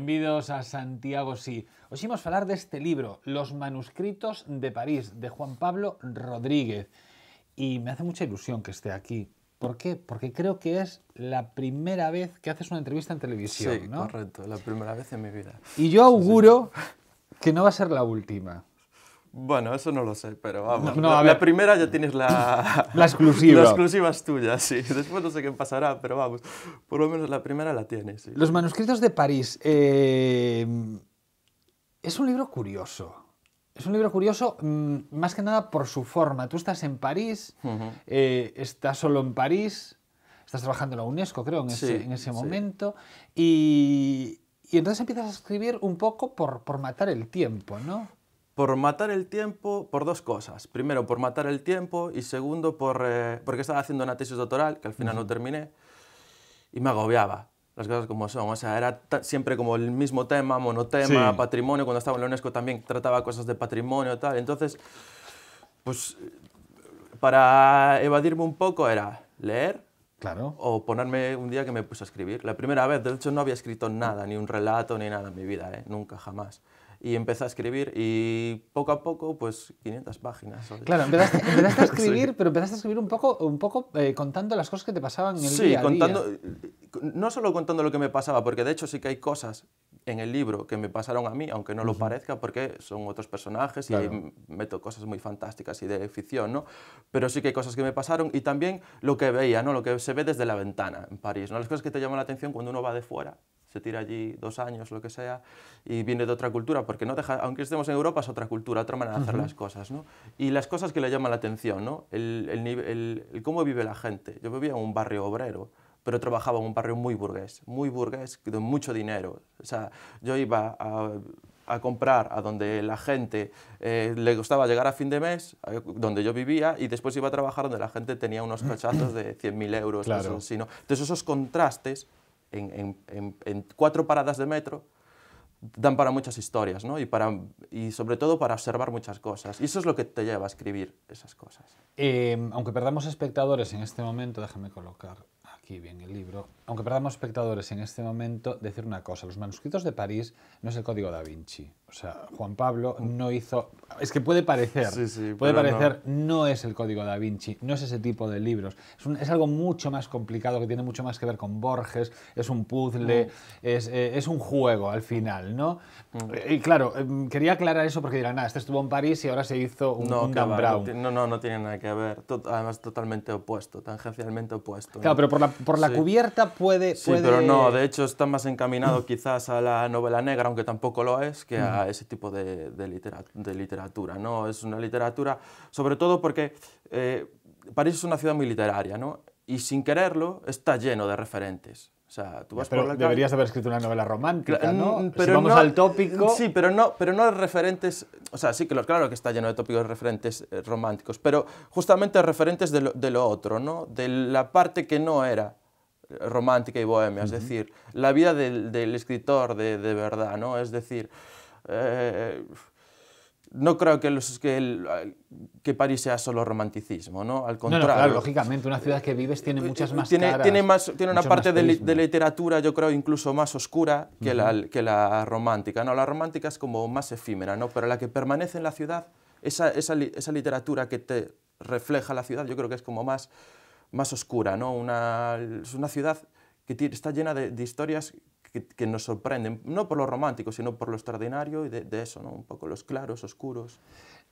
Benvidos a Santiago Sí. Hoxe imos falar deste libro, Los manuscritos de París, de Juan Pablo Rodríguez. Y me hace mucha ilusión que esté aquí. ¿Por qué? Porque creo que es la primera vez que haces una entrevista en televisión, sí, ¿no? Correcto, la primera vez en mi vida. Y yo auguro que no va a ser la última. Bueno, eso no lo sé, pero vamos. No, a la ver. primera ya tienes la exclusiva. La exclusiva es tuya, sí. Después no sé qué pasará, pero vamos. Por lo menos la primera la tienes, sí. Los manuscritos de París. Es un libro curioso. Es un libro curioso, más que nada por su forma. Tú estás en París, estás solo en París, estás trabajando en la UNESCO, creo, en ese momento, y entonces empiezas a escribir un poco por matar el tiempo, ¿no? Por matar el tiempo, por dos cosas. Primero, por matar el tiempo, y segundo, porque estaba haciendo una tesis doctoral, que al final no terminé, y me agobiaba. Las cosas como son, o sea, era siempre como el mismo tema, monotema, Sí. patrimonio. Cuando estaba en la UNESCO también trataba cosas de patrimonio y tal. Entonces, pues, para evadirme un poco era leer, Claro. o ponerme un día que me puse a escribir. La primera vez, de hecho, no había escrito nada, ni un relato, ni nada en mi vida, nunca, jamás. Y empecé a escribir y poco a poco, pues 500 páginas. Claro, empezaste a escribir, Sí. pero empezaste a escribir un poco contando las cosas que te pasaban en el Sí, día a contando, día. no solo contando lo que me pasaba, porque de hecho sí que hay cosas en el libro que me pasaron a mí, aunque no lo parezca, porque son otros personajes, Claro. y meto cosas muy fantásticas y de ficción, ¿no? Pero sí que hay cosas que me pasaron, y también lo que veía, ¿no? Lo que se ve desde la ventana en París, ¿no? Las cosas que te llaman la atención cuando uno va de fuera, se tira allí 2 años, lo que sea, y viene de otra cultura, porque no deja, aunque estemos en Europa, es otra cultura, otra manera de hacer las cosas, ¿no? Y las cosas que le llaman la atención, ¿no? El cómo vive la gente. Yo vivía en un barrio obrero, pero trabajaba en un barrio muy burgués, de mucho dinero. O sea, yo iba a comprar a donde la gente le gustaba llegar a fin de mes, donde yo vivía, y después iba a trabajar donde la gente tenía unos cachazos de 100.000 euros, Claro. cosas así, ¿no? Entonces esos contrastes en 4 paradas de metro dan para muchas historias, ¿no? Y sobre todo para observar muchas cosas. Y eso es lo que te lleva a escribir esas cosas. Aunque perdamos espectadores en este momento, déjame colocar aquí bien el libro, aunque perdamos espectadores en este momento, decir una cosa, los manuscritos de París no es el Código da Vinci. O sea, Juan Pablo no hizo... Es que puede parecer, puede parecer, no es el Código da Vinci, no es ese tipo de libros. Es algo mucho más complicado, que tiene mucho más que ver con Borges, es un puzzle, es un juego al final, ¿no? Y claro, quería aclarar eso porque dirán, este estuvo en París y ahora se hizo un Dan Brown. No tiene nada que ver. Además, totalmente opuesto, tangencialmente opuesto, ¿no? Claro, pero por la cubierta puede... Sí, pero no, de hecho está más encaminado quizás a la novela negra, aunque tampoco lo es, que a ese tipo de literatura, ¿no? Es una literatura, sobre todo porque París es una ciudad muy literaria, ¿no? Y sin quererlo está lleno de referentes. O sea, tú vas por la calle... Deberías haber escrito una novela romántica, ¿no? Pero si vamos no, al tópico... Sí, pero no referentes... O sea, sí, claro que está lleno de tópicos referentes románticos, pero justamente referentes de lo otro, ¿no? De la parte que no era romántica y bohemia, es decir, la vida del escritor de verdad, ¿no? Es decir, no creo que París sea solo romanticismo, ¿no? Al contrario. No, claro, lógicamente, una ciudad que vives tiene muchas más caras. Tiene una parte de literatura, yo creo, incluso más oscura que la romántica, ¿no? La romántica es como más efímera, ¿no? Pero la que permanece en la ciudad, esa literatura que te refleja la ciudad, yo creo que es como más oscura, ¿no? Es una ciudad que está llena de historias que nos sorprenden, no por lo romántico, sino por lo extraordinario y de eso, ¿no? Un poco los claros, oscuros.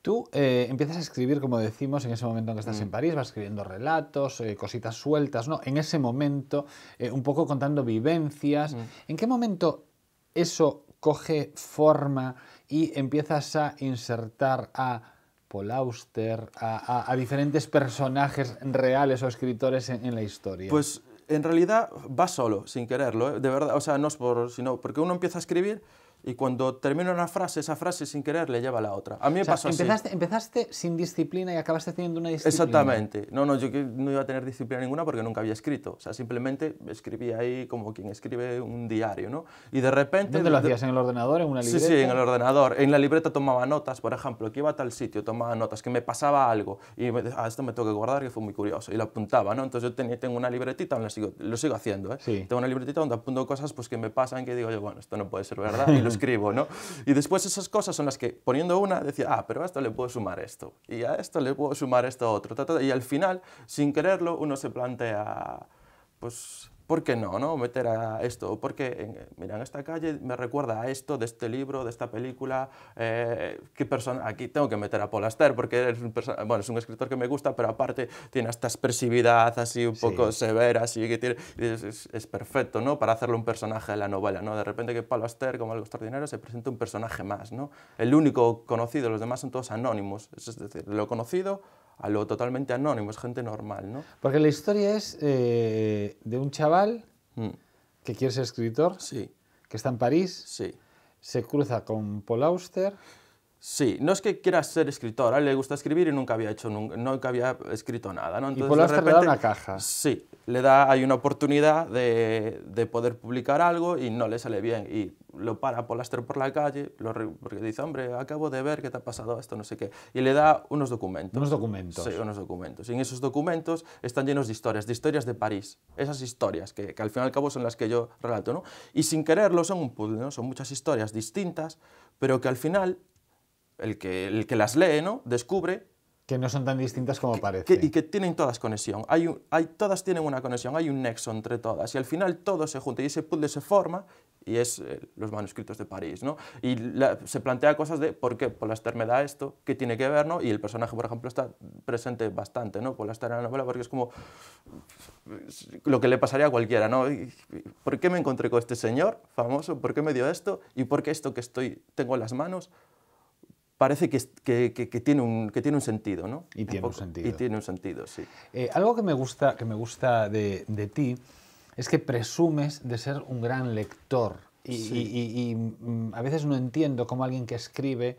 Tú empiezas a escribir, como decimos, en ese momento en que estás en París, vas escribiendo relatos, cositas sueltas, ¿no? En ese momento, un poco contando vivencias. ¿En qué momento eso coge forma y empiezas a insertar a Paul Auster, a diferentes personajes reales o escritores en la historia? Pues en realidad va solo, sin quererlo, de verdad, o sea, no es sino porque uno empieza a escribir y cuando termina una frase, esa frase sin querer le lleva a la otra. A mí me pasó así. Empezaste sin disciplina y acabaste teniendo una disciplina. Exactamente. No, yo no iba a tener disciplina ninguna porque nunca había escrito. O sea, simplemente escribía ahí como quien escribe un diario, ¿no? Y de repente... ¿Dónde lo hacías? ¿En el ordenador? ¿En una libreta? Sí, en el ordenador. En la libreta tomaba notas, por ejemplo, que iba a tal sitio, tomaba notas, que me pasaba algo y esto me tengo que guardar, que fue muy curioso. Y lo apuntaba, ¿no? Entonces yo tengo una libretita, lo sigo haciendo, ¿eh? Sí. Tengo una libretita donde apunto cosas pues, que me pasan, que digo yo, bueno, esto no puede ser verdad, y lo escribo, ¿no? Y después esas cosas son las que, poniendo una, decía, pero a esto le puedo sumar esto, y a esto le puedo sumar esto otro, y al final, sin quererlo, uno se plantea, pues, ¿por qué no meter a esto? Porque, mira, en esta calle me recuerda a esto, de este libro, de esta película, ¿qué persona? Aquí tengo que meter a Paul Auster, porque es un escritor que me gusta, pero aparte tiene esta expresividad así un poco severa, así que tiene, es perfecto, ¿no? Para hacerle un personaje de la novela, ¿no? De repente que Paul Auster, como algo extraordinario, se presenta un personaje más, ¿no? El único conocido, los demás son todos anónimos, es decir, lo conocido a lo totalmente anónimo, es gente normal, ¿no? Porque la historia es de un chaval que quiere ser escritor, Sí. que está en París, Sí. se cruza con Paul Auster. Sí, no es que quiera ser escritor, a él le gusta escribir y nunca había escrito nada, ¿no? Entonces, y Paul Auster le da una caja. Sí, hay una oportunidad de poder publicar algo y no le sale bien. Y lo para Paul Auster por la calle, porque dice, hombre, acabo de ver que te ha pasado esto, no sé qué. Y le da unos documentos. ¿Unos documentos? Sí, unos documentos. Y en esos documentos están llenos de historias de París. Esas historias que al fin y al cabo son las que yo relato, ¿no? Y sin quererlo son un puzzle, ¿no? Son muchas historias distintas, pero que al final el que las lee, ¿no? Descubre que no son tan distintas como parece. Y que tienen todas conexión. Todas tienen una conexión, hay un nexo entre todas. Y al final todo se junta y ese puzzle se forma y es los manuscritos de París, ¿no? Y se plantea cosas de por qué Paul Auster me da esto, qué tiene que ver, ¿no? Y el personaje, por ejemplo, está presente bastante, ¿no? Paul Auster en la novela porque es como lo que le pasaría a cualquiera, ¿no? ¿Por qué me encontré con este señor famoso? ¿Por qué me dio esto? ¿Y por qué esto que tengo en las manos parece que tiene un sentido, ¿no? Y tiene un sentido. Y tiene un sentido, sí. Algo que me gusta de ti es que presumes de ser un gran lector. Y a veces no entiendo cómo alguien que escribe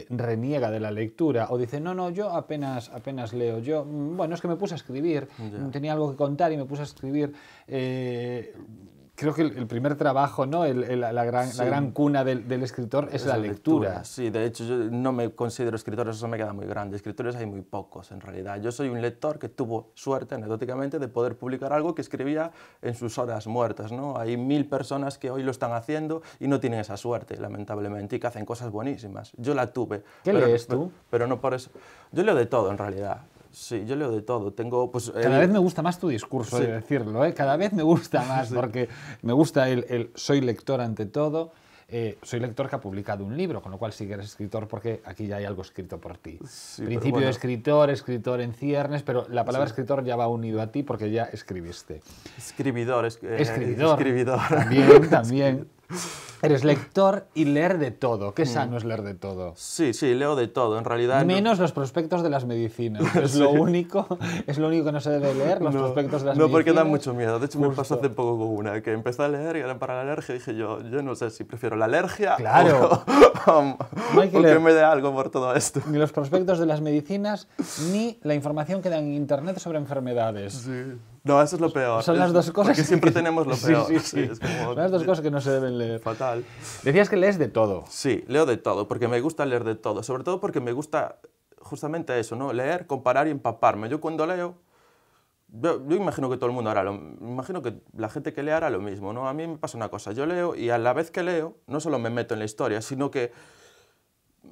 reniega de la lectura o dice, no, yo apenas leo. Bueno, es que me puse a escribir, tenía algo que contar y me puse a escribir. Creo que el primer trabajo, ¿no? la gran cuna del escritor es la lectura. Sí, de hecho yo no me considero escritor, eso me queda muy grande. Escritores hay muy pocos en realidad. Yo soy un lector que tuvo suerte, anecdóticamente, de poder publicar algo que escribía en sus horas muertas, ¿no? Hay 1000 personas que hoy lo están haciendo y no tienen esa suerte, lamentablemente, y que hacen cosas buenísimas. Yo la tuve. ¿Qué lees tú? Pero no por eso. Yo leo de todo, en realidad. Sí, yo leo de todo. Tengo, pues, cada vez me gusta más tu discurso, de decirlo, ¿eh? Cada vez me gusta más, porque me gusta el soy lector ante todo. Soy lector que ha publicado un libro, con lo cual sí que eres escritor porque aquí ya hay algo escrito por ti. Sí, Principio de escritor en ciernes, pero la palabra escritor ya va unido a ti porque ya escribiste. Escribidor. También. Eres lector y leer de todo. Qué sano es leer de todo. Sí, leo de todo, en realidad. Menos los prospectos de las medicinas. Es lo único que no se debe leer, los prospectos de las medicinas. No, porque dan mucho miedo. De hecho, me pasó hace poco con una, que empecé a leer y era para la alergia y dije yo no sé si prefiero la alergia o que me dé algo por todo esto. Ni los prospectos de las medicinas, ni la información que dan en internet sobre enfermedades. Sí. No, eso es lo peor. Son las dos cosas. Porque siempre tenemos lo peor. Sí. Es como, son las dos cosas que no se deben leer. Fatal. Decías que lees de todo. Sí, leo de todo, porque me gusta leer de todo. Sobre todo porque me gusta justamente eso, ¿no? Leer, comparar y empaparme. Yo cuando leo, yo imagino que todo el mundo imagino que la gente que lea hará lo mismo, ¿no? A mí me pasa una cosa, yo leo y a la vez que leo, no solo me meto en la historia, sino que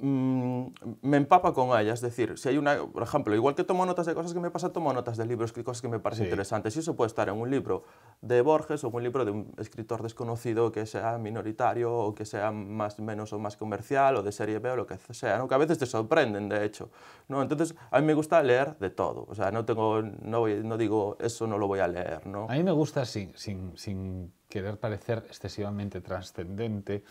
me empapa con ella, es decir, si hay por ejemplo, igual que tomo notas de cosas que me pasan, tomo notas de libros, cosas que me parecen interesantes, y eso puede estar en un libro de Borges o en un libro de un escritor desconocido que sea minoritario o que sea menos o más comercial o de serie B o lo que sea, ¿no? Que a veces te sorprenden, de hecho, ¿no? Entonces, a mí me gusta leer de todo, o sea, no digo, eso no lo voy a leer, ¿no? A mí me gusta, sin querer parecer excesivamente trascendente,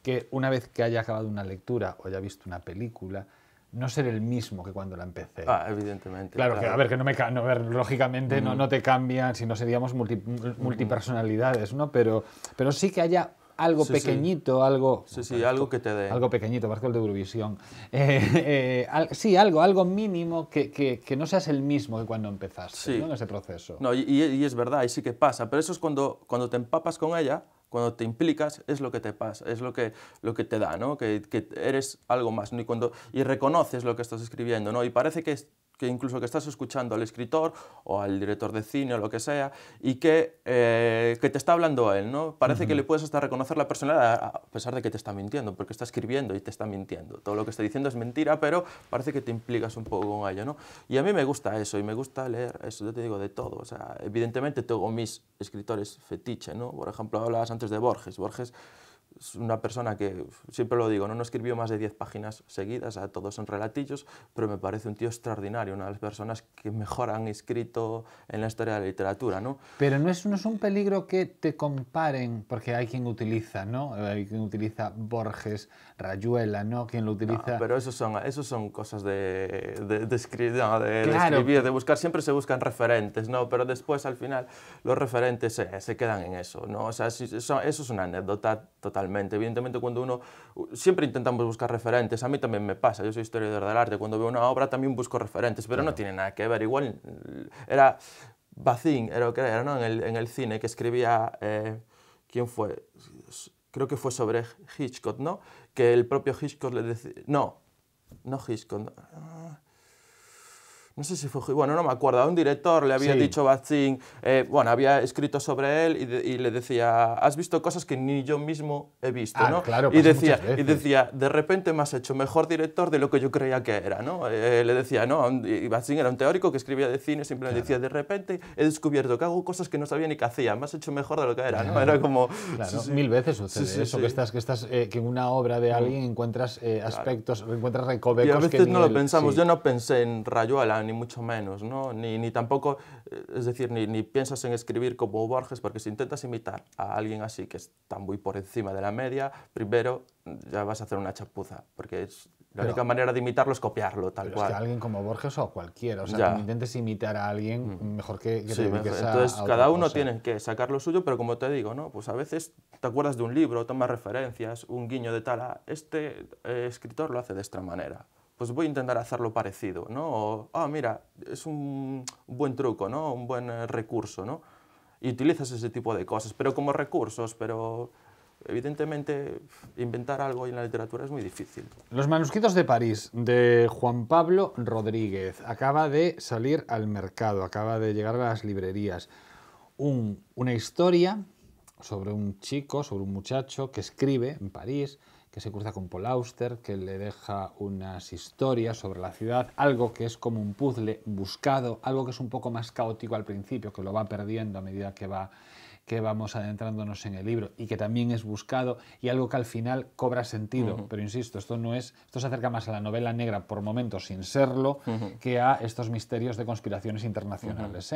que una vez que haya acabado una lectura o haya visto una película, no ser el mismo que cuando la empecé. Evidentemente. Claro, que a ver, lógicamente no te cambian, si no seríamos multipersonalidades, ¿no? Pero sí que haya algo Sí, sí. pequeñito, algo... Sí, sí, algo que te dé. Algo pequeñito, parece el de Eurovisión. Sí, algo mínimo que no seas el mismo que cuando empezaste, Sí. ¿no? En ese proceso. No, y es verdad, y sí que pasa, pero eso es cuando te empapas con ella, cuando te implicas, es lo que te pasa, es lo que te da, ¿no? Que eres algo más, ¿no? Y reconoces lo que estás escribiendo, ¿no? Y parece que incluso que estás escuchando al escritor o al director de cine o lo que sea, y que te está hablando él, ¿no? Parece que le puedes hasta reconocer la personalidad, a pesar de que te está mintiendo, porque está escribiendo y te está mintiendo. Todo lo que está diciendo es mentira, pero parece que te implicas un poco con ello, ¿no? Y a mí me gusta eso, y me gusta leer eso, yo te digo, de todo. O sea, evidentemente tengo mis escritores fetiche, ¿no? Por ejemplo, hablabas antes de Borges. Borges es una persona que, siempre lo digo, no escribió más de 10 páginas seguidas, todos son relatillos, pero me parece un tío extraordinario, una de las personas que mejor han escrito en la historia de la literatura, ¿no? Pero no es un peligro que te comparen, porque hay quien utiliza, ¿no? Hay quien utiliza Borges, Rayuela, ¿no? Quien lo utiliza... No, pero esos son cosas de escribir, Claro. de buscar, siempre se buscan referentes, ¿no? Pero después, al final, los referentes se quedan en eso, ¿no? O sea, eso es una anécdota totalmente. Evidentemente, cuando uno... Siempre intentamos buscar referentes, a mí también me pasa, yo soy historiador del arte, cuando veo una obra también busco referentes, pero claro, no tiene nada que ver, igual era Bazin, era lo que era, ¿no? En el cine, que escribía... ¿Quién fue? Creo que fue sobre Hitchcock, ¿no? Que el propio Hitchcock le decía... No Hitchcock. No sé si fue... Bueno, no me acuerdo. A un director le había dicho Bazin... bueno, había escrito sobre él y le decía, has visto cosas que ni yo mismo he visto, ¿no? Claro, y decía, de repente me has hecho mejor director de lo que yo creía que era, ¿no? Le decía, ¿no? Y Bazin era un teórico que escribía de cine, siempre le decía, de repente he descubierto que hago cosas que no sabía ni que hacía, me has hecho mejor de lo que era, ¿no? Era como... Claro, mil veces sucede eso, que en una obra de alguien encuentras aspectos, encuentras recovecos. Y a veces que no lo pensamos, yo no pensé en Rayuela, ni mucho menos, ¿no? Ni tampoco, es decir, ni piensas en escribir como Borges, porque si intentas imitar a alguien así que está muy por encima de la media, primero ya vas a hacer una chapuza, porque la única manera de imitarlo es copiarlo, tal cual. Es que alguien como Borges o cualquiera, o sea, que intentes imitar a alguien, mejor que te dediques a entonces, a otra cada uno cosa. tiene que sacar lo suyo, pero como te digo, ¿no? Pues a veces te acuerdas de un libro, tomas referencias, un guiño de tal, este escritor lo hace de esta manera. Pues voy a intentar hacerlo parecido, ¿no? O, mira, es un buen truco, ¿no? Un buen recurso, ¿no? Y utilizas ese tipo de cosas, pero como recursos, pero evidentemente inventar algo en la literatura es muy difícil. Los manuscritos de París, de Juan Pablo Rodríguez, acaba de salir al mercado, acaba de llegar a las librerías. Una historia sobre un chico, sobre un muchacho que escribe en París, que se cruza con Paul Auster, que le deja unas historias sobre la ciudad, algo que es como un puzzle buscado, algo que es un poco más caótico al principio, que lo va perdiendo a medida que vamos adentrándonos en el libro, y que también es buscado, y algo que al final cobra sentido. Pero insisto, esto se acerca más a la novela negra por momentos sin serlo, que a estos misterios de conspiraciones internacionales.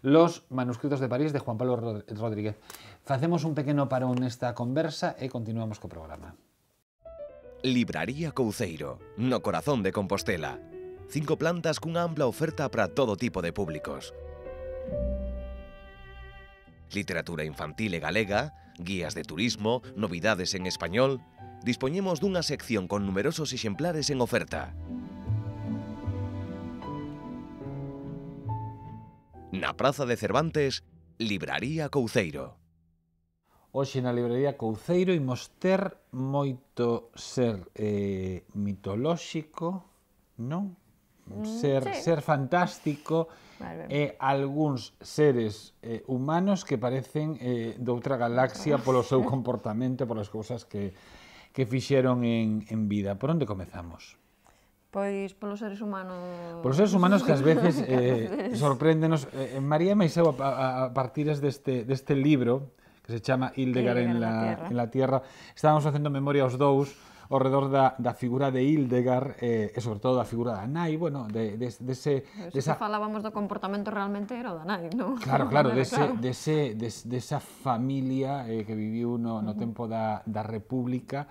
Los manuscritos de París, de Juan Pablo Rodríguez. Facemos un pequeno parón nesta conversa e continuamos co programa. Libraría Couceiro, no corazón de Compostela. 5 plantas cunha ampla oferta para todo tipo de públicos. Literatura infantil e galega, guías de turismo, novidades en español... Dispoñemos dunha sección con numerosos exemplares en oferta. Na Praza de Cervantes, Libraría Couceiro. Hoxe na librería Couceiro imos ter moito ser mitolóxico, non? Ser fantástico e algúns seres humanos que parecen doutra galaxia polo seu comportamento, polas cousas que fixeron en vida. Por onde comezamos? Pois polos seres humanos... Polos seres humanos que ás veces sorpréndenos. María Maiseu, a partir deste libro que se chama Hildegard en la Tierra, estábamos facendo memoria os dous ao redor da figura de Hildegard e sobre todo da figura da nai, bueno, desa... falábamos do comportamento realmente era o da nai, non? Claro, desa familia que viviu no tempo da República,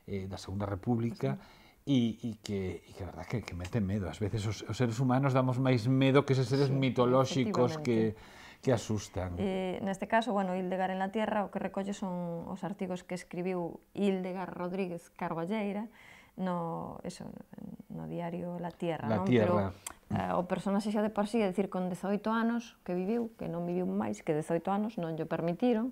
da Segunda República, e que a verdad que mete medo. Ás veces os seres humanos damos máis medo que eses seres mitolóxicos que que asustan. Neste caso, bueno, Hildegard en la Tierra, o que recolle son os artigos que escribiu Hildegard Rodríguez Carballeira no diario La Tierra, La non? Tierra. Pero o personaxe xa de por sí, é dicir, con 18 anos que viviu, que non viviu máis que 18 anos, non lle permitiron,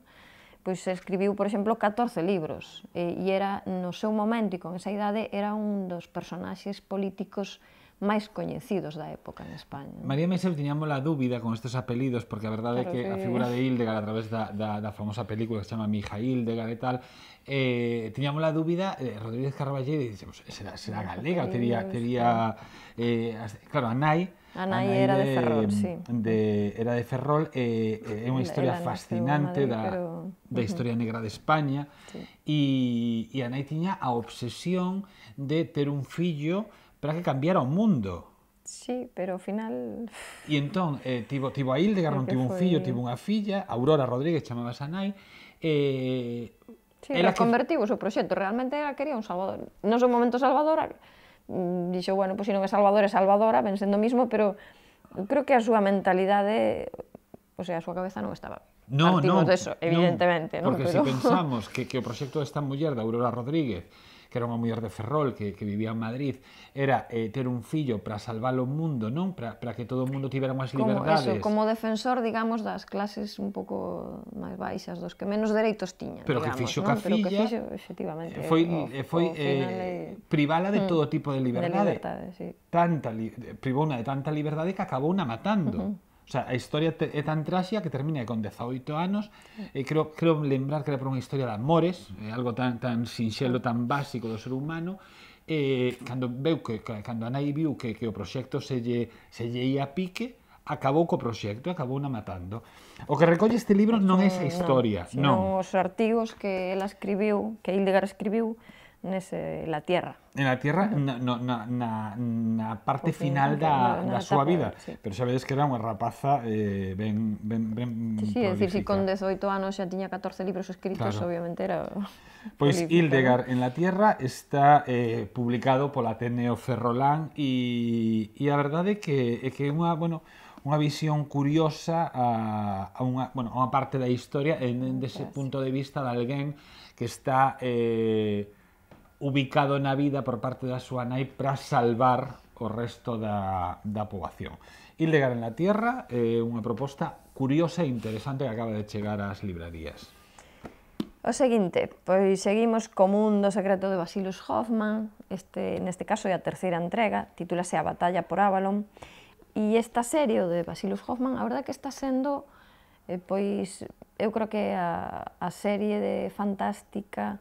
pois escribiu, por exemplo, 14 libros, e era, no seu momento e con esa idade, era un dos personaxes políticos máis coñecidos da época en España. María Meisel tiñamos a dúbida con estes apelidos, porque a verdade é que a figura de Hildegard, a través da famosa película que se chama Mi hija Hildegard e tal, tiñamos a dúbida, Rodríguez Carballeira, e dixemos, será galega, tería claro, a nai era de Ferrol, sí. Era de Ferrol, é unha historia fascinante da historia negra de España, e a nai tiña a obsesión de ter un fillo para que cambiara o mundo. Sí, pero ao final... E entón, tivo a Hildegard, non tivo un fillo, tivo unha filla, Aurora Rodríguez chamabas a nai, sí, reconvertiu o seu proxecto, realmente ela quería un Salvador. No seu momento Salvador, dixo, bueno, pois se non é Salvador, é Salvadora, ven sendo mismo, pero creo que a súa mentalidade, o sea, a súa cabeza non estaba... Partimos deso, evidentemente, non? Porque se pensamos que o proxecto desta muller, da Aurora Rodríguez, que era unha muller de Ferrol, que vivía en Madrid, era ter un fillo para salvar o mundo, non? Para que todo o mundo tivera máis liberdades. Como defensor, digamos, das clases un pouco máis baixas, dos que menos dereitos tiñan, pero digamos, que fixo ca filla, efectivamente, foi privala de todo tipo de liberdade. Privouna de tanta liberdade que acabou na matando. O sea, a historia é tan tráxica que termina con 18 anos, e creo lembrar que era por unha historia de amores, algo tan sinxelo, tan básico do ser humano, cando a nai viu que o proxecto se lle ia a pique, acabou co proxecto, acabou na matando. O que recolle este libro non é esa historia, non. Os artigos que ela escribiu, que Hildegard escribiu, nese La Tierra. En La Tierra, na parte final da súa vida. Pero sabedes que era unha rapaza ben prolífica. Sí, é dicir, se con 18 anos xa tiña 14 libros escritos, obviamente era... Pois Hildegard en La Tierra está publicado pola Ateneo Ferrolán, e a verdade é que é unha visión curiosa a unha parte da historia dese punto de vista de alguén que está ubicado na vida por parte da súa nai para salvar o resto da poboación. Hildegard en la Tierra é unha proposta curiosa e interesante que acaba de chegar ás librarías. O seguinte, pois seguimos co Mundo secreto de Vasilus Hoffman, neste caso é a terceira entrega, titúlase A batalla por Avalon, e esta serie de Vasilus Hoffman, a verdade que está sendo, pois, eu creo que a serie de fantástica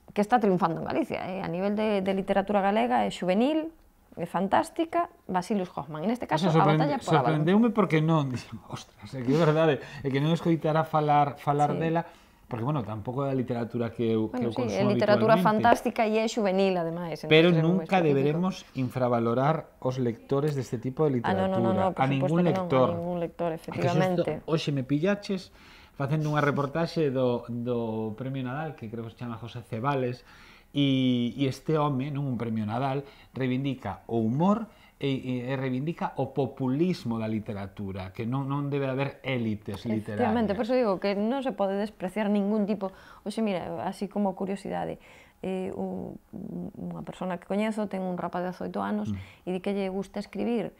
que está triunfando en Galicia, a nivel de literatura galega, é juvenil, é fantástica, Vasilus Hoffman. En este caso, A batalla por Avalon. Sorprendeume porque non, ostras, é que é verdade, é que non escoitara falar dela, porque, bueno, tampouco é a literatura que eu consumo habitualmente. É literatura fantástica e é juvenil, ademais. Pero nunca deberemos infravalorar os lectores deste tipo de literatura. A ningún lector. A ningún lector, efectivamente. Hoxe me pillaches facendo unha reportaxe do Premio Nadal, que creo que se chama José Cebales, e este home, un Premio Nadal, reivindica o humor e reivindica o populismo da literatura, que non debe haber élites literarias. Efectivamente, por iso digo que non se pode despreciar ningún tipo. Oxe, mira, así como curiosidade, unha persona que coñezo ten un rapaz de 18 anos e di que lle gusta escribir,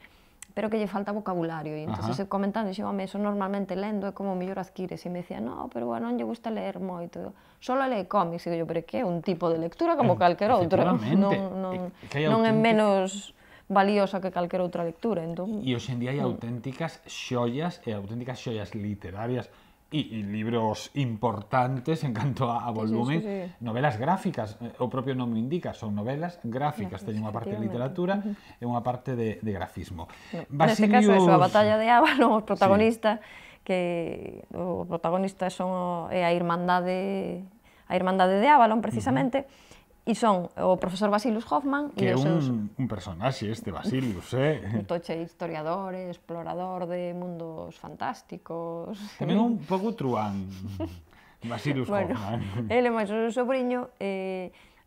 pero que lle falta vocabulario, e entón comentando, dixo, home, eso normalmente lendo é como mellor adquires, e me decía, no, pero non lle gusta ler moito, solo lee cómics, e digo, pero que é un tipo de lectura como calquer outro, non é menos valiosa que calquer outra lectura, entón... E hoxe en día hai auténticas xoias literarias, e libros importantes en canto a volumen, novelas gráficas, o propio nome indica, son novelas gráficas, teñen unha parte de literatura e unha parte de grafismo. Neste caso, A batalla de Avalon, o protagonista é a Irmandade de Avalon, precisamente, e son o profesor Vasilus Hoffman... Que é un personaxe este Vasilus, un toche historiador, explorador de mundos fantásticos... Tamén un pouco truán, Vasilus Hoffman. Ele é máis o sobriño,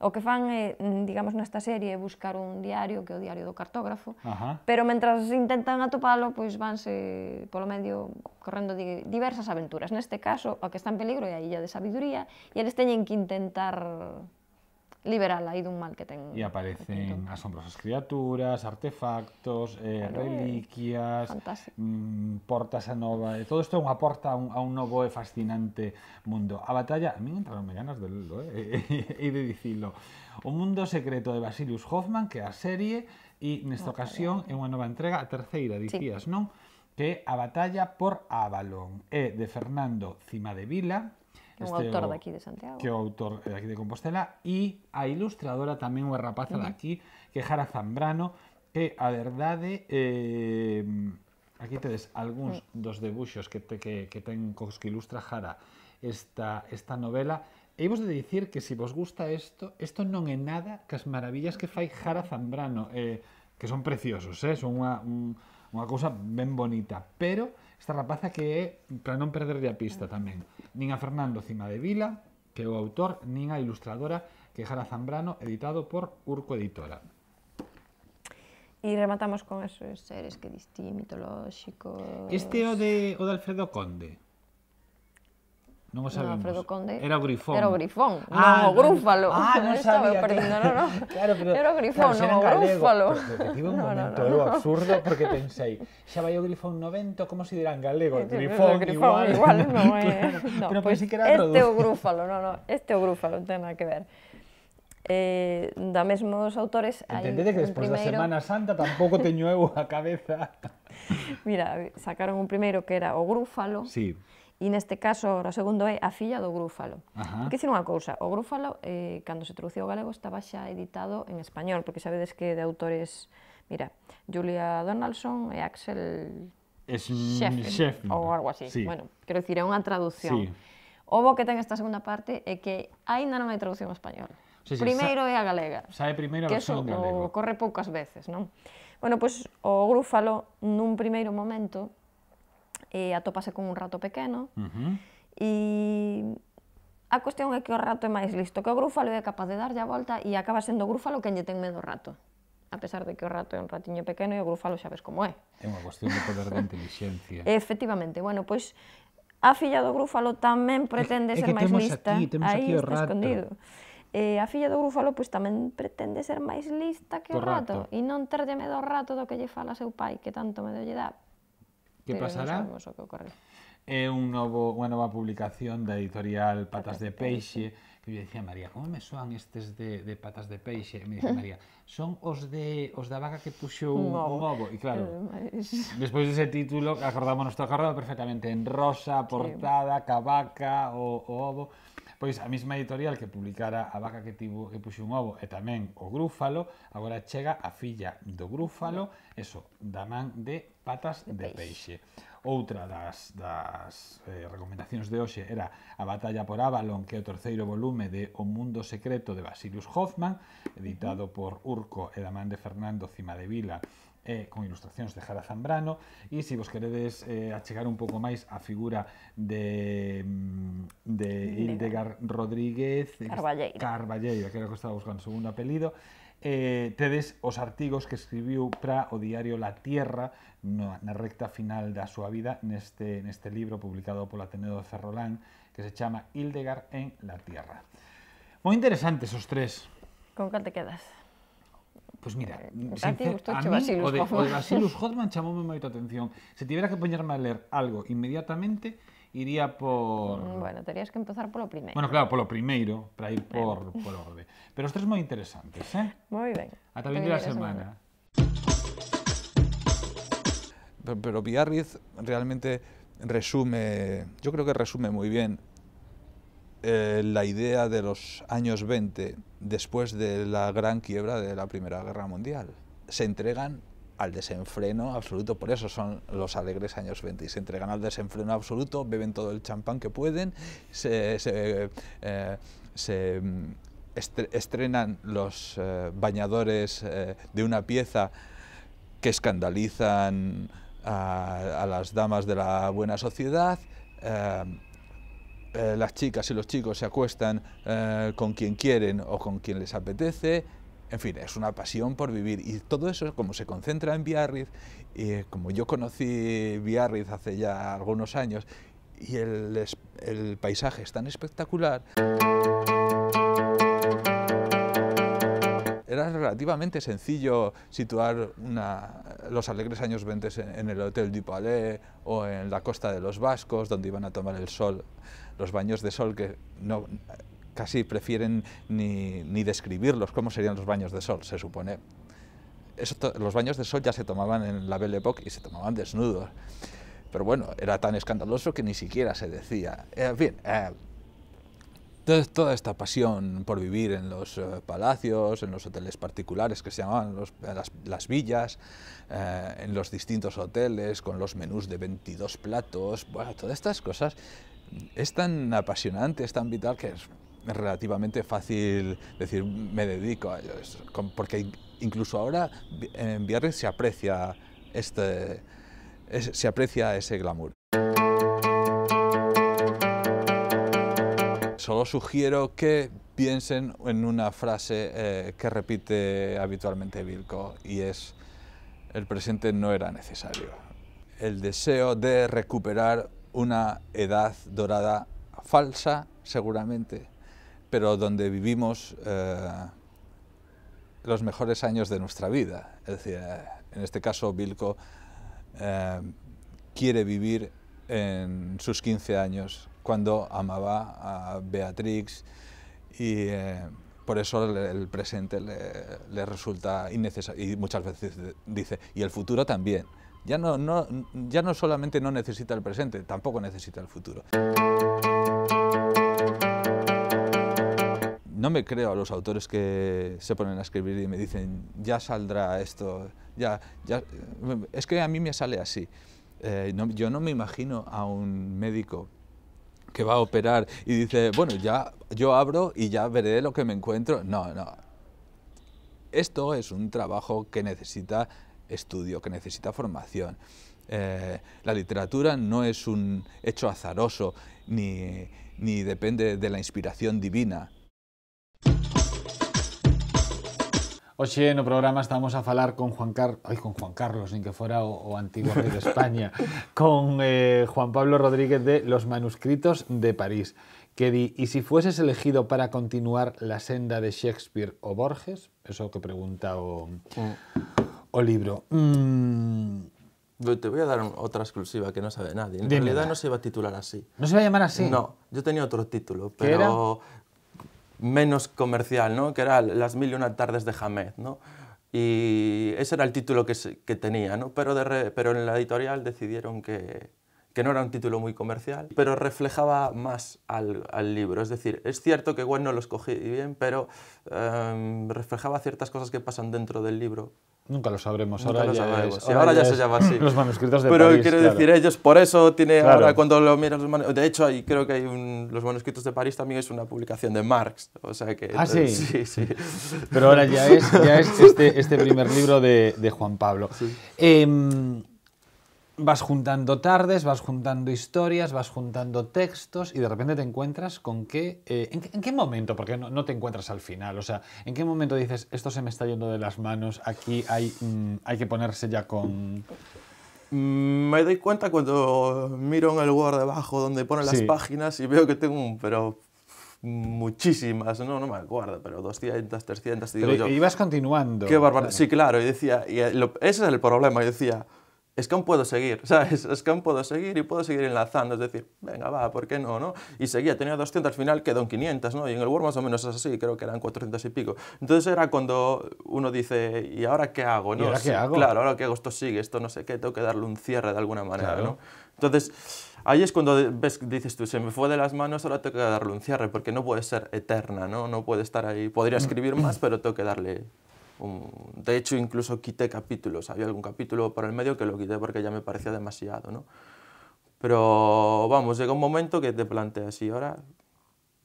O que fan é, digamos, nesta serie, buscar un diario, que é o diario do cartógrafo, Ajá. pero mentras intentan atopalo, pois vanse polo medio correndo diversas aventuras. Neste caso, o que está en peligro é a Illa de Sabiduría, e eles teñen que intentar liberala aí dun mal que ten. E aparecen asombrosas criaturas, artefactos, reliquias, portas a nova, e todo isto é unha porta a un novo e fascinante mundo. A batalla, a mí entraronme ganas de lelo, e de dicilo. O mundo secreto de Vasilius Hoffman, que é a serie, e nesta ocasión é unha nova entrega, a terceira, dicías, non? Que é A batalla por Avalon, é de Fernando Cimadevila, Que é un autor daqui de Santiago. Que é o autor daqui de Compostela, e a ilustradora tamén unha rapaza daqui, que é Jara Zambrano, que a verdade, aquí tedes algúns dos debuxos que ten cos que ilustra Jara esta novela, e vos de dicir que se vos gusta isto non é nada que as maravillas que fai Jara Zambrano, que son preciosos, son unha cousa ben bonita, pero esta rapaza que é, para non perderlle a pista tamén, nin a Fernando Cimadevila, que é o autor, nin a ilustradora, que é Jara Zambrano, editado por Urco Editora. E rematamos con esos seres que distí mitolóxicos... Este é o de Alfredo Conde. Non o sabemos. Alfredo Conde era o Grifón. Era o Grifón, non o Grúfalo. Non sabía. No. Claro, pero, era o Grifón, non o Grúfalo. Tive un momento absurdo porque pensei, xa vai o Grifón no vento, como se dirá en galego? Grifón igual. Non é... Pero pensei que era este é o Grúfalo, este é o Grúfalo, non ten nada que ver. Da mesmo dos autores... Entendede que despois da Semana Santa tampouco teño eu a cabeza. Mira, sacaron un primeiro que era o Grúfalo. Sí. E neste caso, o segundo é A filla do Grúfalo. Que dicir unha cousa, o Grúfalo, cando se traduciu ao galego, estaba xa editado en español, porque sabedes que de autores, mira, Julia Donaldson e Axel Scheffler, ou algo así. Sí. Bueno, quero dicir, é unha traducción. Sí. O bo que ten esta segunda parte é que aínda non hai traducción ao español. Primeiro é a galega. Sabe primeiro a versión galego. galego. Que ocorre poucas veces, non? Bueno, pois o Grúfalo, nun primeiro momento, atópase con un rato pequeno, e a cuestión é que o rato é máis listo que o Grúfalo, é capaz de darlle a volta e acaba sendo o Grúfalo quen lle ten medo ao rato, a pesar de que o rato é un ratiño pequeno e o Grúfalo xa ves como é. É unha cuestión de poder de inteligencia. Efectivamente, bueno, pois a filla do Grúfalo tamén pretende ser máis lista. Temos aquí o rato. Escondido. A filla do Grúfalo pois tamén pretende ser máis lista que o rato e non terlle medo ao rato do que lle fala seu pai, que tanto medo lle dá. Que pasará? Non sabemos o que ocorre. É unha nova publicación da editorial Patas de Peixe, que eu dicía, María, como me soan estes de Patas de Peixe? E me dice María, son os da vaca que puxou un ovo. E claro, despois dese título, acordámonos perfectamente, en rosa, portada, cavaca, o ovo. Pois a mesma editorial que publicara a vaca que puxo un ovo e tamén o Grúfalo, agora chega a filla do Grúfalo, eso, da man de Patas de Peixe. Outra das recomendacións de hoxe era A batalla por Avalon, que é o terceiro volume de O mundo secreto de Vasilius Hoffman, editado por Urco e da man de Fernando Cimadevila, con ilustracións de Jara Zambrano, e se vos queredes achegar un pouco máis a figura de Hildegard Rodríguez Carballeira, que era o que estaba buscando o segundo apelido, tedes os artigos que escribiu para o diario La Tierra na recta final da súa vida neste libro publicado polo Ateneo de Ferrolán, que se chama Hildegard en La Tierra. Moi interesantes os tres. Con cal te quedas? Pois mira, a mí o de Vasilius Hoffman chamoume moito a atención. Se tivera que poñerme a ler algo inmediatamente, iría por... Bueno, terías que empezar polo primeiro. Bueno, claro, polo primeiro, para ir por orde. Pero os tres moi interesantes, Moi ben. Ata vindeira semana. Pero Biarritz realmente resume, yo creo que resume muy bien la idea de los años 20, después de la gran quiebra de la Primera Guerra Mundial. Se entregan al desenfreno absoluto, por eso son los alegres años 20, y se entregan al desenfreno absoluto, beben todo el champán que pueden, estrenan los bañadores de una pieza que escandalizan a las damas de la buena sociedad, las chicas y los chicos se acuestan con quien quieren o con quien les apetece. En fin, es una pasión por vivir, y todo eso, como se concentra en Biarritz, y como yo conocí Biarritz hace ya algunos años, y el paisaje es tan espectacular, era relativamente sencillo situar los alegres años 20 en el Hotel du Palais o en la Costa de los Vascos, donde iban a tomar el sol, los baños de sol que no... casi prefieren ni describirlos, cómo serían los baños de sol, se supone. Los baños de sol ya se tomaban en la Belle Époque y se tomaban desnudos. Pero bueno, era tan escandaloso que ni siquiera se decía. En fin, toda esta pasión por vivir en los palacios, en los hoteles particulares que se llamaban las villas, en los distintos hoteles con los menús de 22 platos, bueno, todas estas cosas es tan apasionante, es tan vital que es relativamente fácil decir me dedico a ello, porque incluso ahora en Biarritz se aprecia ese glamour. Solo sugiero que piensen en una frase que repite habitualmente Bilko, y es: el presente no era necesario. El deseo de recuperar una edad dorada falsa, seguramente, pero donde vivimos los mejores años de nuestra vida. Es decir, en este caso Bilko quiere vivir en sus 15 años, cuando amaba a Beatrix, y por eso el presente le resulta innecesario, y muchas veces dice, y el futuro también. Ya no solamente no necesita el presente, tampoco necesita el futuro. No me creo a los autores que se ponen a escribir y me dicen, ya saldrá esto, es que a mí me sale así. Yo no me imagino a un médico que va a operar y dice, bueno, ya yo abro y ya veré lo que me encuentro. No. Esto es un trabajo que necesita estudio, que necesita formación. La literatura no es un hecho azaroso, ni depende de la inspiración divina. Hoxe no programa estamos a falar con Juan Carlos, nin que fora o antigo rei de España, con Juan Pablo Rodríguez de Los manuscritos de París, que di, ¿y si fueses elegido para continuar la senda de Shakespeare o Borges? Eso que pregunta o libro. Te voy a dar otra exclusiva que no sabe nadie. En realidad no se iba a titular así. ¿No se va a llamar así? No, yo tenía otro título, pero menos comercial, ¿no? Que era Las mil y una tardes de Hamed, ¿no? Y ese era el título que tenía, ¿no? Pero en la editorial decidieron que no era un título muy comercial, pero reflejaba más al libro. Es decir, es cierto que igual no lo escogí bien, pero reflejaba ciertas cosas que pasan dentro del libro. Nunca lo sabremos. Nunca Ahora lo ya sabremos. es, Ahora ya se llama así. Los manuscritos de Pero París. Pero quiero decir, ellos por eso tiene ahora cuando lo miras de hecho creo que hay los manuscritos de París también es una publicación de Marx, o sea que sí. Sí. Pero ahora ya es este primer libro de Juan Pablo. Sí. Vas juntando tardes, vas juntando historias, vas juntando textos y de repente te encuentras con que... ¿en qué momento? Porque no te encuentras al final. O sea, ¿en qué momento dices, esto se me está yendo de las manos, aquí hay que ponerse ya con...? Me doy cuenta cuando miro en el Word debajo donde pone las páginas y veo que tengo muchísimas, no me acuerdo, pero 200, 300, digo yo. Y ibas continuando. Qué barbaridad. Sí, claro, y decía, ese es el problema, yo decía... Es que aún puedo seguir, ¿sabes? Es que aún puedo seguir y puedo seguir enlazando, es decir, venga, va, ¿por qué no? Y seguía, tenía 200, al final quedó en 500, ¿no? Y en el Word más o menos es así, creo que eran 400 y pico. Entonces era cuando uno dice, ¿y ahora qué hago? ¿No? ¿Y ahora qué hago? Claro, ahora qué hago, esto sigue, esto no sé qué, tengo que darle un cierre de alguna manera, ¿no? Entonces, ahí es cuando dices tú, se me fue de las manos, ahora tengo que darle un cierre, porque no puede ser eterna, ¿no? No puede estar ahí, podría escribir más, pero tengo que darle... De hecho, incluso quité capítulos. Había algún capítulo por el medio que lo quité porque ya me parecía demasiado, ¿no? Pero, vamos, llega un momento que te planteas, ¿y ahora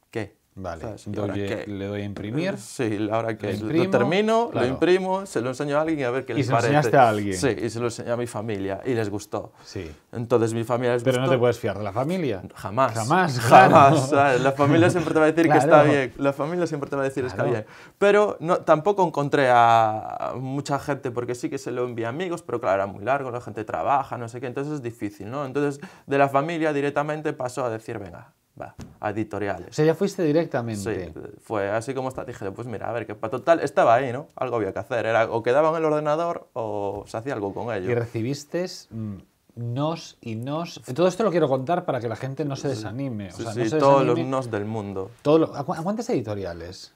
qué? Vale, ¿sabes? ¿Y ahora qué? le doy a imprimir. Sí, ahora que imprimo, lo termino, claro. lo imprimo, se lo enseño a alguien y a ver qué ¿Y les se lo parece. enseñaste a alguien? Sí, y se lo enseñé a mi familia y les gustó. Sí. Entonces mi familia les Pero gustó. no te puedes fiar de la familia. Jamás. Jamás, claro. Jamás. ¿Sabes? La familia siempre te va a decir que está Claro. bien. La familia siempre te va a decir que está Claro. bien. Pero no, tampoco encontré a mucha gente, porque sí que se lo envié a amigos, pero claro, era muy largo, la gente trabaja, no sé qué, entonces es difícil, ¿no? Entonces de la familia directamente pasó a decir, venga, va, a editoriales. O sea, ya fuiste directamente. Sí, fue así como está. Dije, pues mira, a ver, que para total estaba ahí, ¿no? Algo había que hacer. Era o quedaba en el ordenador o se hacía algo con ello. Y recibiste nos y nos. Todo esto lo quiero contar para que la gente no se desanime. Sí, o sea, sí, no se todos los desanime. nos del mundo. ¿A cuántas editoriales?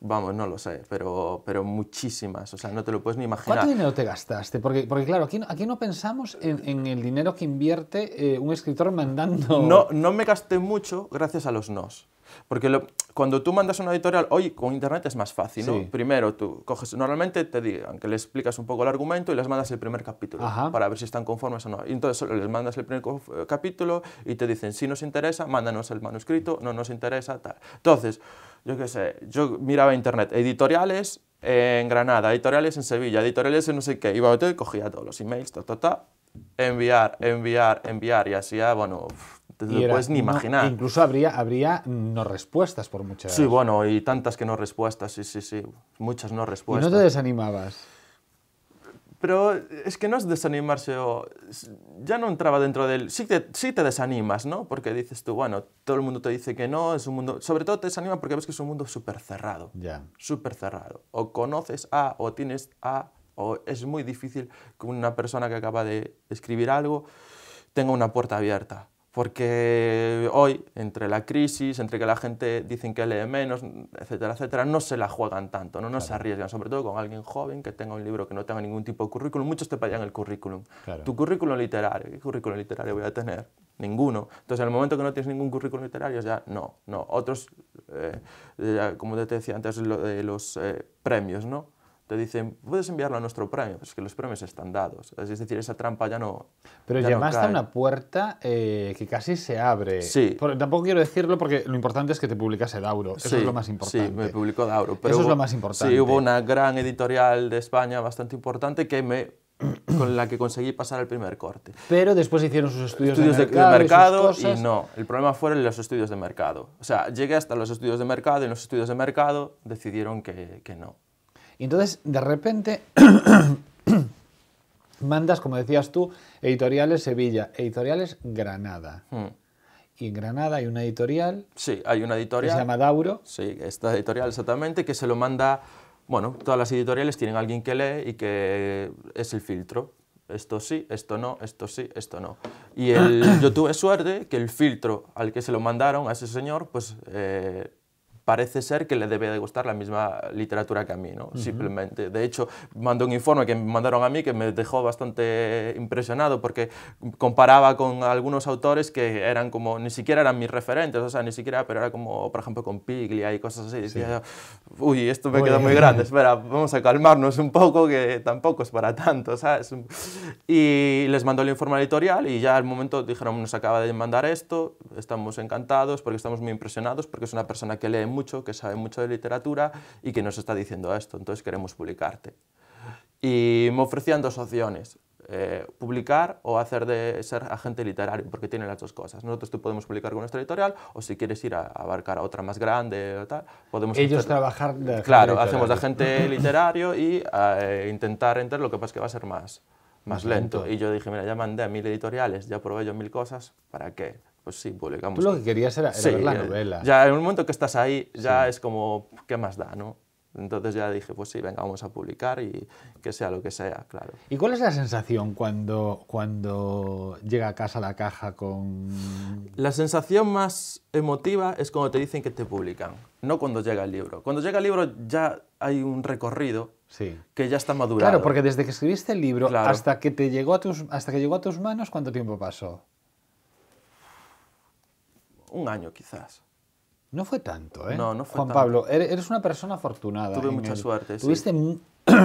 Vamos, no lo sé, pero muchísimas. O sea, no te lo puedes ni imaginar. ¿Cuánto dinero te gastaste? Porque claro, aquí no pensamos en el dinero que invierte un escritor mandando... No me gasté mucho gracias a los nos. Porque cuando tú mandas una editorial, hoy con internet es más fácil, ¿no? Sí. Primero tú coges, normalmente te digan que le explicas un poco el argumento y les mandas el primer capítulo. Ajá. Para ver si están conformes o no. Y entonces solo les mandas el primer capítulo y te dicen, si nos interesa, mándanos el manuscrito, no nos interesa, tal. Entonces, yo qué sé, yo miraba internet, editoriales en Granada, editoriales en Sevilla, editoriales en no sé qué, iba a cogía todos los emails, enviar, y así ya, bueno, te lo puedes ni imaginar. Incluso habría no respuestas por muchas. Sí, bueno, y tantas que no respuestas, sí, muchas no ¿Y respuestas. no te desanimabas? Pero es que no es desanimarse, ya no entraba dentro del... Sí te desanimas, ¿no? Porque dices tú, bueno, todo el mundo te dice que no, es un mundo... Sobre todo te desanima porque ves que es un mundo súper cerrado. Ya. Súper cerrado. O conoces a, o tienes a, o es muy difícil que una persona que acaba de escribir algo tenga una puerta abierta. Porque hoy, entre la crisis, entre que la gente dicen que lee menos, etcétera, etcétera, no se la juegan tanto, no se arriesgan, sobre todo con alguien joven que tenga un libro que no tenga ningún tipo de currículum. Muchos te pedían el currículum. Claro. Tu currículum literario, ¿qué currículum literario voy a tener? Ninguno. Entonces, en el momento que no tienes ningún currículum literario, ya no. Otros, como te decía antes, lo de los premios, ¿no? Te dicen, puedes enviarlo a nuestro premio, pues es que los premios están dados. Es decir, esa trampa ya no. Pero ya llamaste no a cae. una puerta que casi se abre. Sí. Tampoco quiero decirlo porque lo importante es que te publicase Dauro. Eso es lo más importante. Sí, me publicó Dauro. Pero Eso es lo más importante. Sí, hubo una gran editorial de España bastante importante con la que conseguí pasar el primer corte. Pero después hicieron sus estudios De de mercado y no. El problema fueron los estudios de mercado. O sea, llegué hasta los estudios de mercado y en los estudios de mercado decidieron que no. Y entonces, de repente, mandas, como decías tú, editoriales Sevilla, editoriales Granada. Y en Granada hay una editorial Sí, hay una que editorial. se llama Dauro. Sí, esta editorial exactamente, que se lo manda... Bueno, todas las editoriales tienen a alguien que lee y que es el filtro. Esto sí, esto no, esto sí, esto no. Y yo tuve suerte que el filtro al que se lo mandaron a ese señor, pues parece ser que le debe de gustar la misma literatura que a mí, ¿no? Simplemente. De hecho, mandó un informe que me mandaron a mí que me dejó bastante impresionado porque comparaba con algunos autores que eran como, ni siquiera eran mis referentes, o sea, ni siquiera, pero era como, por ejemplo, con Piglia y cosas así. Decía, uy, esto me queda muy grande, espera, vamos a calmarnos un poco, que tampoco es para tanto, ¿sabes? Y les mandó el informe editorial y ya al momento dijeron, nos acaba de mandar esto, estamos encantados porque estamos muy impresionados porque es una persona que lee mucho, que sabe mucho de literatura y que nos está diciendo esto, entonces queremos publicarte. Y me ofrecían dos opciones, publicar o hacer de ser agente literario, porque tiene las dos cosas. Nosotros te podemos publicar con nuestra editorial o si quieres ir a abarcar a otra más grande o tal, podemos Ellos trabajar de agente Claro, literario. hacemos de agente literario y intentar entrar, lo que pasa es que va a ser más lento. Y yo dije, mira, ya mandé a 1000 editoriales, ya probé yo 1000 cosas, ¿para qué? Pues sí, publicamos. Tú lo que querías era ver la novela. Ya en el momento que estás ahí, ya es como, ¿qué más da, no? Entonces ya dije, pues sí, venga, vamos a publicar y que sea lo que sea, claro. ¿Y cuál es la sensación cuando llega a casa la caja con...? La sensación más emotiva es cuando te dicen que te publican, no cuando llega el libro. Cuando llega el libro ya hay un recorrido que ya está madurado. Claro, porque desde que escribiste el libro Claro. hasta que llegó a tus manos, ¿cuánto tiempo pasó? Un año quizás. No fue tanto, ¿eh? No, no fue Juan tanto. Pablo, eres una persona afortunada. Tuve en mucha suerte, sí. Tuviste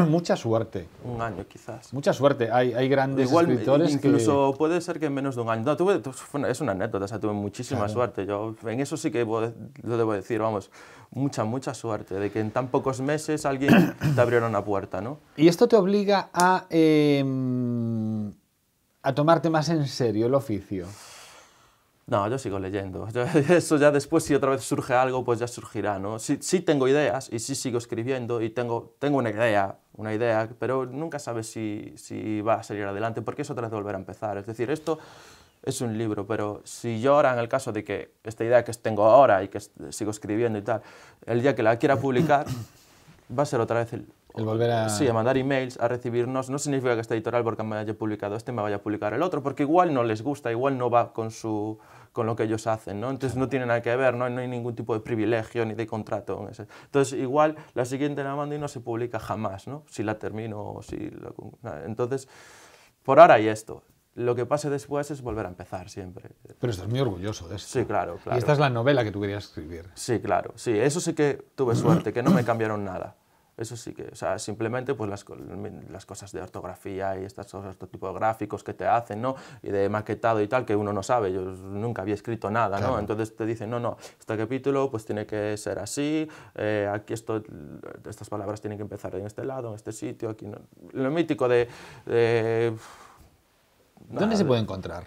mucha suerte. Un año, quizás. Mucha suerte. Hay grandes Igual, escritores incluso puede ser que en menos de un año. No, es una anécdota, o sea, tuve muchísima suerte. Yo en eso sí que lo debo decir, vamos, mucha suerte, de que en tan pocos meses alguien te abriera una puerta, ¿no? Y esto te obliga a tomarte más en serio el oficio. No, yo sigo leyendo. Eso ya después, si otra vez surge algo, pues ya surgirá, ¿no? Sí tengo ideas y sí sigo escribiendo y tengo una idea, pero nunca sabes si va a salir adelante, porque es otra vez volver a empezar. Es decir, esto es un libro, pero si yo ahora, en el caso de que esta idea que tengo ahora y que sigo escribiendo y tal, el día que la quiera publicar, va a ser otra vez el volver a... Sí, a mandar emails, a recibirnos. No significa que esta editorial, porque me haya publicado este, me vaya a publicar el otro, porque igual no les gusta, igual no va con lo que ellos hacen, ¿no? Entonces no tiene nada que ver, no hay ningún tipo de privilegio ni de contrato en ese. Entonces igual la siguiente la mando y no se publica jamás, ¿no? Si la termino o si... Entonces, por ahora hay esto. Lo que pase después es volver a empezar siempre. Pero estás muy orgulloso de esto. Sí, claro. Y esta es la novela que tú querías escribir. Sí, claro. Sí, eso sí que tuve suerte, que no me cambiaron nada. Eso sí que, o sea, simplemente pues las cosas de ortografía y estas cosas, este tipo de gráficos que te hacen, ¿no? Y de maquetado y tal, que uno no sabe, yo nunca había escrito nada, ¿no? Entonces te dicen, no, este capítulo pues tiene que ser así, aquí estas palabras tienen que empezar en este lado, en este sitio, aquí no. Lo mítico ¿Dónde se puede encontrar?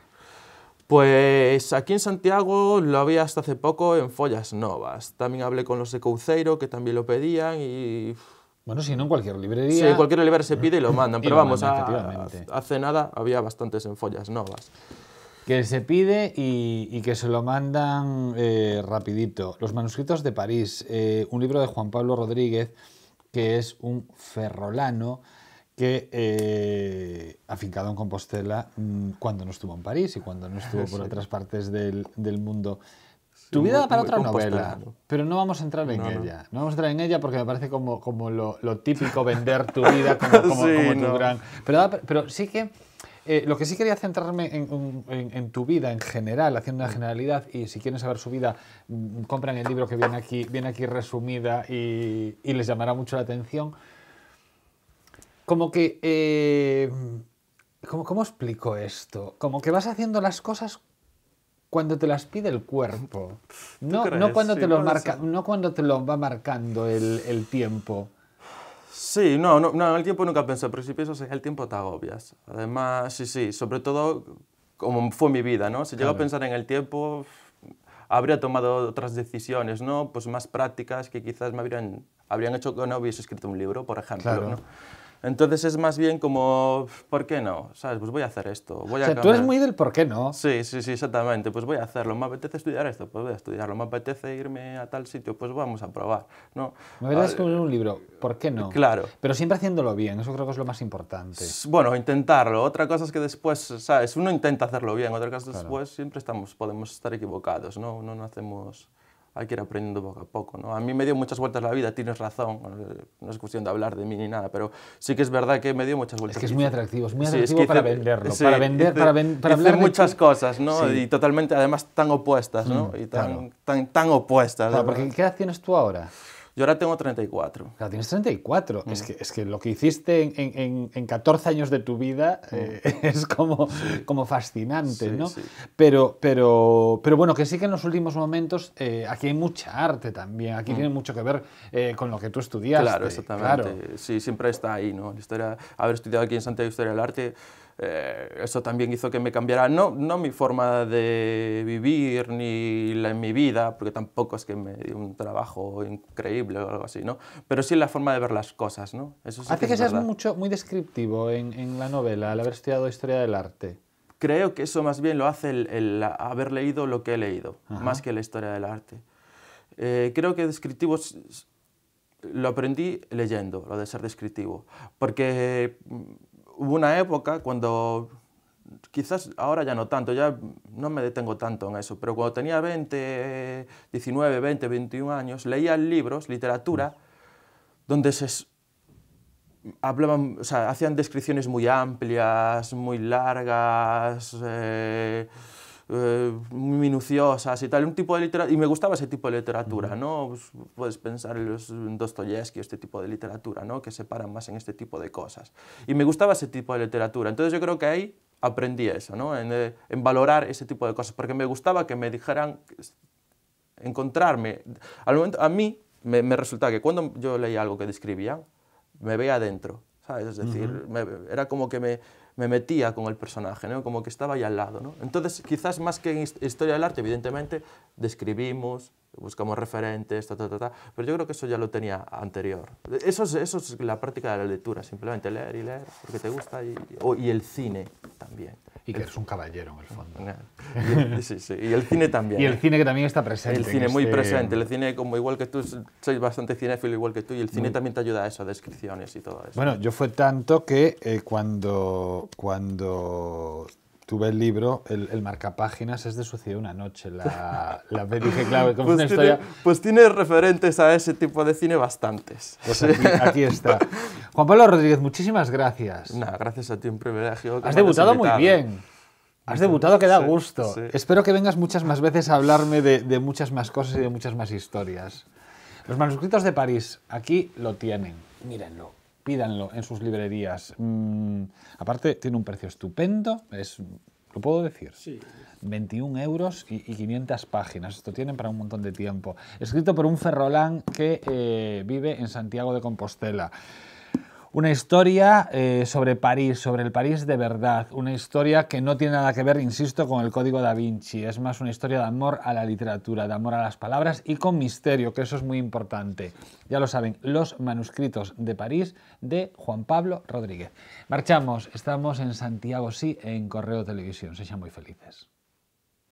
Pues aquí en Santiago lo había hasta hace poco en Follas Novas. También hablé con los de Couceiro, que también lo pedían y... Bueno, si no, en cualquier librería... Sí, en cualquier librería se pide y lo mandan, pero vamos, efectivamente. hace nada había bastantes en Follas Novas. Que se pide y que se lo mandan rapidito. Los manuscritos de París, un libro de Juan Pablo Rodríguez, que es un ferrolano que afincado en Compostela cuando no estuvo en París y cuando no estuvo por otras partes del mundo. Tu vida da para otra novela, pero no vamos a entrar en ella. No vamos a entrar en ella porque me parece como lo típico vender tu vida como tu gran... Pero sí que... lo que sí quería centrarme en tu vida en general, haciendo una generalidad, y si quieren saber su vida, compran el libro que viene aquí resumida y les llamará mucho la atención. Como que... ¿Cómo explico esto? Como que vas haciendo las cosas cuando te las pide el cuerpo. No cuando te lo va marcando el tiempo. Sí, no, en el tiempo nunca pensé, pero si piensas en el tiempo te agobias. Además, sí, sobre todo como fue mi vida, ¿no? Si llego a pensar en el tiempo, habría tomado otras decisiones, ¿no? Pues más prácticas que quizás me habrían hecho que no hubiese escrito un libro, por ejemplo, claro. ¿no? Entonces es más bien como, ¿por qué no? ¿Sabes? Pues voy a hacer esto. Tú eres muy del por qué no. Sí, exactamente. Pues voy a hacerlo. ¿Me apetece estudiar esto? Pues voy a estudiarlo. ¿Me apetece irme a tal sitio? Pues vamos a probar, ¿no? Me voy a escribir un libro. ¿Por qué no? Claro. Pero siempre haciéndolo bien. Eso creo que es lo más importante. Bueno, intentarlo. Otra cosa es que después, ¿sabes? Uno intenta hacerlo bien. Otra cosa es después siempre podemos estar equivocados, ¿no? No hacemos... Hay que ir aprendiendo poco a poco, ¿no? A mí me dio muchas vueltas la vida, tienes razón, no es cuestión de hablar de mí ni nada, pero sí que es verdad que me dio muchas vueltas. Es que es muy atractivo para venderlo, sí, para hablar de muchas cosas, ¿no? Sí. Y totalmente, además, tan opuestas, ¿no? Y tan opuestas. Claro, porque ¿qué edad tienes tú ahora? Yo ahora tengo 34. Claro, tienes 34. Es que lo que hiciste en 14 años de tu vida es como fascinante, ¿no? Sí. Pero bueno, que sí que en los últimos momentos aquí hay mucha arte también. Aquí tiene mucho que ver con lo que tú estudiaste. Claro, exactamente. Claro. Sí, siempre está ahí, ¿no? La historia, haber estudiado aquí en Santiago Historia del Arte, eso también hizo que me cambiara, no mi forma de vivir ni mi vida, porque tampoco es que me dio un trabajo increíble o algo así, ¿no? Pero sí la forma de ver las cosas, ¿no? Eso sí hace que seas muy descriptivo en la novela, al haber estudiado Historia del Arte. Creo que eso más bien lo hace el haber leído lo que he leído, más que la historia del arte. Creo que descriptivo lo aprendí leyendo, lo de ser descriptivo, porque hubo una época cuando, quizás ahora ya no tanto, ya no me detengo tanto en eso, pero cuando tenía 19, 20, 21 años, leía libros, literatura, donde hablaban, o sea, hacían descripciones muy amplias, muy largas, muy minuciosas y tal, un tipo de literatura, y me gustaba ese tipo de literatura, ¿no? Pues puedes pensar en Dostoyevsky, este tipo de literatura, ¿no? Que se paran más en este tipo de cosas. Y me gustaba ese tipo de literatura, entonces yo creo que ahí aprendí eso, ¿no? En valorar ese tipo de cosas, porque me gustaba que me dijeran, encontrarme. Al momento, a mí me resultaba que cuando yo leía algo que describían, me veía adentro, ¿sabes? Es decir, era como que me metía con el personaje, ¿no? Como que estaba ahí al lado, ¿no? Entonces, quizás más que en historia del arte, evidentemente, describimos, buscamos referentes, pero yo creo que eso ya lo tenía anterior. Eso es la práctica de la lectura, simplemente leer y leer, porque te gusta, y el cine también. Y que eres un caballero, en el fondo. Sí, sí, y el cine también. Y el cine que también está presente. El cine muy presente, el cine como igual que tú, soy bastante cinéfilo igual que tú, y el cine también te ayuda a eso, a descripciones y todo eso. Bueno, yo fue tanto que cuando tuve el libro, el marcapáginas es de Sucedió una noche. Dije, claro, como pues una historia... Pues tiene referentes a ese tipo de cine bastantes. Pues aquí está. Juan Pablo Rodríguez, muchísimas gracias. Nada, gracias a ti, un privilegio. Has debutado muy bien. Has debutado que da gusto. Sí. Espero que vengas muchas más veces a hablarme de muchas más cosas y de muchas más historias. Los manuscritos de París, aquí lo tienen. Mírenlo, pídanlo en sus librerías. Aparte, tiene un precio estupendo. ¿Lo puedo decir? Sí. 21 euros y 500 páginas. Esto tienen para un montón de tiempo. Escrito por un ferrolán que vive en Santiago de Compostela. Una historia sobre París, sobre el París de verdad. Una historia que no tiene nada que ver, insisto, con el Código da Vinci. Es más una historia de amor a la literatura, de amor a las palabras y con misterio, que eso es muy importante. Ya lo saben, Los manuscritos de París de Juan Pablo Rodríguez. Marchamos, estamos en Santiago Sí, en Correo Televisión. Sean muy felices.